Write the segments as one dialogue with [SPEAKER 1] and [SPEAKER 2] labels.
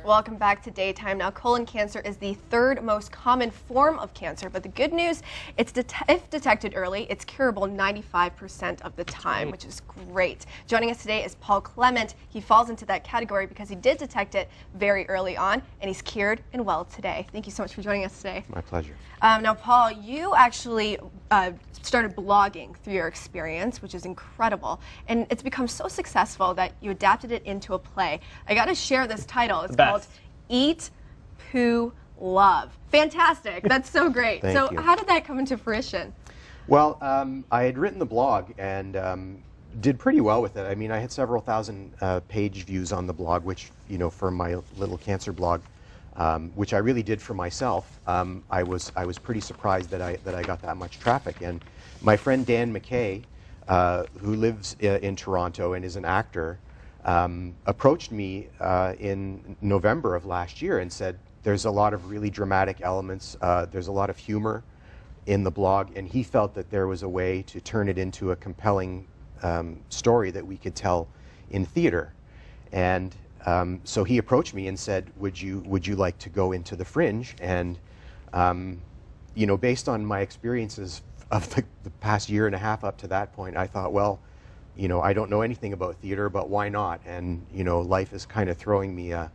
[SPEAKER 1] Welcome back to Daytime. Now, colon cancer is the third most common form of cancer, but the good news, if detected early, it's curable 95% of the time, which is great. Joining us today is Paul Clement. He falls into that category because he did detect it very early on, and he's cured and well today. Thank you so much for joining us today.
[SPEAKER 2] My pleasure.
[SPEAKER 1] Now, Paul, you actually started blogging through your experience, which is incredible, and it's become so successful that you adapted it into a play. I got to share this title. It's called Eat, Poo, Love. Fantastic. That's so great.
[SPEAKER 2] Thank you.
[SPEAKER 1] How did that come into fruition?
[SPEAKER 2] Well, I had written the blog and did pretty well with it. I mean, I had several thousand page views on the blog, which, you know, for my little cancer blog, which I really did for myself. I was pretty surprised that I got that much traffic. And my friend Dan McKay, who lives in Toronto and is an actor, approached me in November of last year and said, there's a lot of really dramatic elements, there's a lot of humor in the blog, and he felt that there was a way to turn it into a compelling story that we could tell in theater. And so he approached me and said, would you like to go into the Fringe? And you know, based on my experiences of the past year and a half up to that point, I thought, well, you know, I don't know anything about theater, but why not? And you know, life is kind of throwing me a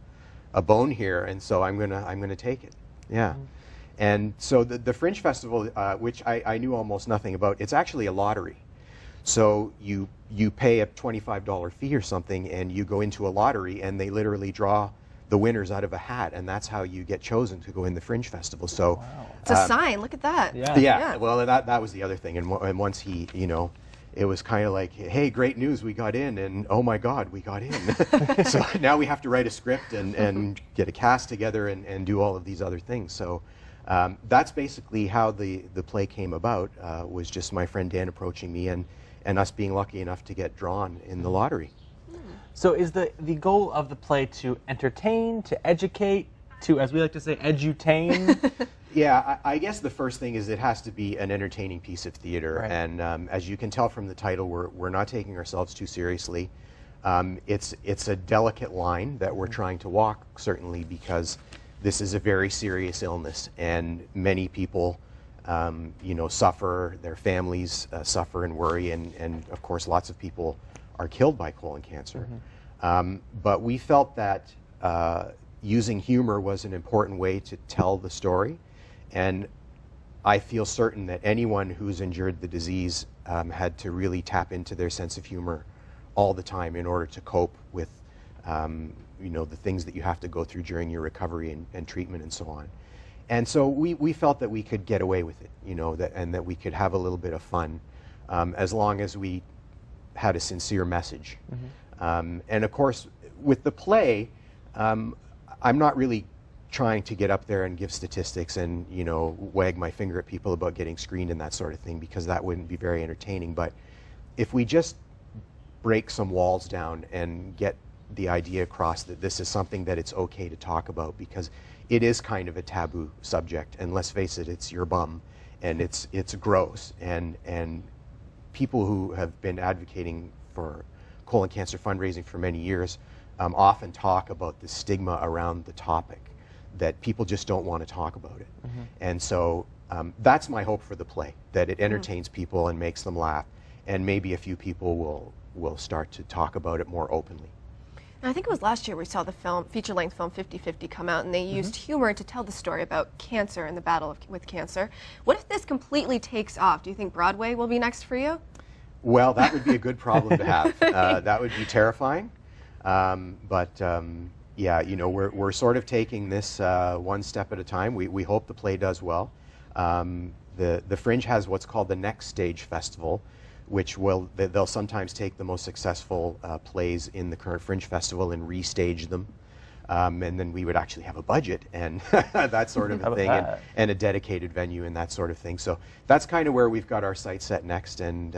[SPEAKER 2] bone here, and so I'm gonna take it. Yeah. And so the Fringe Festival, which I knew almost nothing about, it's actually a lottery. So you pay a $25 fee or something, and you go into a lottery, and they literally draw the winners out of a hat, and that's how you get chosen to go in the Fringe Festival. So
[SPEAKER 1] wow. It's a sign. Look at that.
[SPEAKER 2] Yeah. Well, that was the other thing. And once he, you know, it was kind of like, hey, great news, we got in, and oh my God, we got in. So now we have to write a script and get a cast together and do all of these other things. So that's basically how the play came about, was just my friend Dan approaching me and us being lucky enough to get drawn in the lottery.
[SPEAKER 3] So is the goal of the play to entertain, to educate, to, as we like to say, edutain?
[SPEAKER 2] Yeah, I guess the first thing is it has to be an entertaining piece of theater. Right. And as you can tell from the title, we're not taking ourselves too seriously. It's a delicate line that we're trying to walk, certainly, because this is a very serious illness, and many people you know, suffer, their families suffer and worry, and of course lots of people are killed by colon cancer. But we felt that using humor was an important way to tell the story, and I feel certain that anyone who's endured the disease had to really tap into their sense of humor all the time in order to cope with you know, the things that you have to go through during your recovery and treatment and so on. And so we felt that we could get away with it, you know, and that we could have a little bit of fun as long as we had a sincere message. And of course, with the play, I'm not really trying to get up there and give statistics and, you know, wag my finger at people about getting screened and that sort of thing, because that wouldn't be very entertaining. But if we just break some walls down and get the idea across that this is something that it's okay to talk about, because it is kind of a taboo subject, and let's face it, it's your bum, and it's gross, and people who have been advocating for colon cancer fundraising for many years often talk about the stigma around the topic, that people just don't want to talk about it. And so that's my hope for the play, that it entertains people and makes them laugh, and maybe a few people will start to talk about it more openly.
[SPEAKER 1] Now, I think it was last year we saw the feature-length film 50/50 come out, and they used humor to tell the story about cancer and the battle with cancer. What if this completely takes off? Do you think Broadway will be next for you?
[SPEAKER 2] Well, that would be a good problem to have. That would be terrifying. Yeah, you know, we're sort of taking this one step at a time. We hope the play does well. The Fringe has what's called the Next Stage Festival, which they'll sometimes take the most successful plays in the current Fringe Festival and restage them. And then we would actually have a budget and that sort of a thing, and a dedicated venue and that sort of thing. So that's kind of where we've got our sights set next, and